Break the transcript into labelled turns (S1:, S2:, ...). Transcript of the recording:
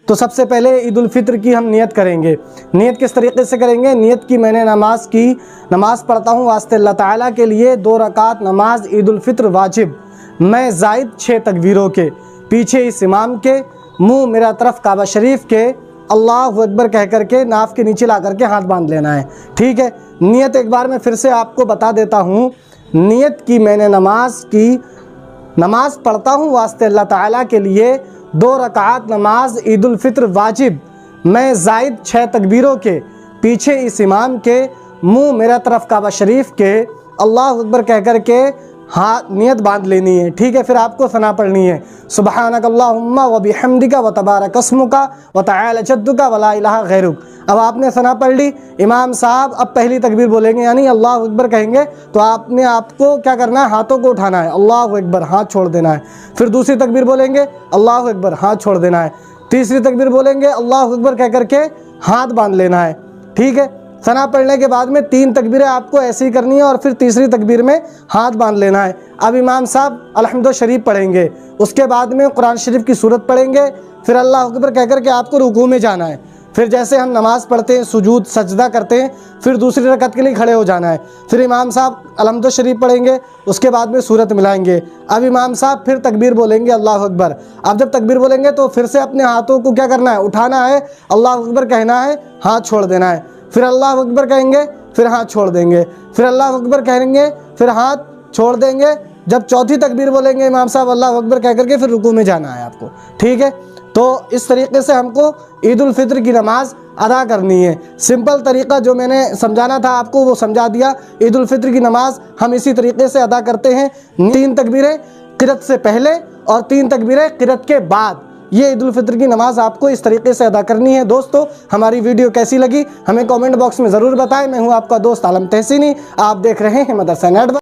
S1: तो सबसे पहले ईद उल फित्र की हम नियत करेंगे। नियत किस तरीके से करेंगे? नियत की मैंने नमाज पढ़ता हूँ वास्ते अल्लाह ताला के लिए 2 रकात नमाज ईद उल फित्र वाजिब, मैं ज़ायद 6 तकबीरों के, पीछे इस इमाम के, मुँह मेरा तरफ काबा शरीफ के, अल्लाहु अकबर कह करके नाफ के नीचे ला करके हाथ बांध लेना है। ठीक है। नियत एक बार मैं फिर से आपको बता देता हूँ। नियत की मैंने नमाज पढ़ता हूँ वास्ते अल्लाह ताला के लिए 2 रकात नमाज ईद उल फित्र वाजिब, मैं ज़ायद 6 तकबीरों के, पीछे इस इमाम के, मुँह मेरा तरफ काबा शरीफ के, अल्लाहु अकबर कह करके हाँ नियत बांध लेनी है। ठीक है। फिर आपको सना पढ़नी है, सुबहानक अल्लाहुम्मा व बिहम्दिका व तबारक अस्मुका व तआला जद्दुका व ला इलाहा गैरुक। अब आपने सना पढ़ ली। इमाम साहब अब पहली तकबीर बोलेंगे यानी अल्लाहु अकबर कहेंगे, तो आपको क्या करना है? हाथों को उठाना है, अल्लाहु अकबर, हाथ छोड़ देना है। फिर दूसरी तकबीर बोलेंगे अल्लाहु अकबर, हाथ छोड़ देना है। तीसरी तकबीर बोलेंगे अल्लाहु अकबर कह करके हाथ बांध लेना है। ठीक है। सना पढ़ने के बाद में 3 तकबीरें आपको ऐसे ही करनी है और फिर तीसरी तकबीर में हाथ बांध लेना है। अब इमाम साहब अलहम्दुलिल्लाह शरीफ पढ़ेंगे, उसके बाद में कुरान शरीफ की सूरत पढ़ेंगे, फिर अल्लाह अकबर कह कर के आपको रुकू में जाना है। फिर जैसे हम नमाज़ पढ़ते हैं, सुजूद सजदा करते हैं, फिर दूसरी रकअत के लिए खड़े हो जाना है। फिर इमाम साहब अलहम्दुलिल्लाह शरीफ पढ़ेंगे, उसके बाद में सूरत मिलाएंगे। अब इमाम साहब फिर तकबीर बोलेंगे अल्लाह अकबर। अब जब तकबीर बोलेंगे तो फिर से अपने हाथों को क्या करना है? उठाना है, अल्लाह अकबर कहना है, हाथ छोड़ देना है। फिर अल्लाह अकबर कहेंगे, फिर हाथ छोड़ देंगे, फिर अल्लाह अकबर कहेंगे, फिर हाथ छोड़ देंगे। जब चौथी तकबीर बोलेंगे इमाम साहब अल्लाह अकबर कह करके फिर रुकू में जाना है आपको। ठीक है। तो इस तरीके से हमको ईद उल फित्र की नमाज अदा करनी है। सिंपल तरीका जो मैंने समझाना था आपको वो समझा दिया। ईद उल फित्र की नमाज हम इसी तरीके से अदा करते हैं। 3 तकबीरें क़िरात से पहले और 3 तकबीरें क़िरात के बाद, ये ईद उल फित्र की नमाज आपको इस तरीके से अदा करनी है। दोस्तों हमारी वीडियो कैसी लगी हमें कमेंट बॉक्स में ज़रूर बताएं। मैं हूं आपका दोस्त आलम तहसीनी, आप देख रहे हैं मदरसा नेटवर्क।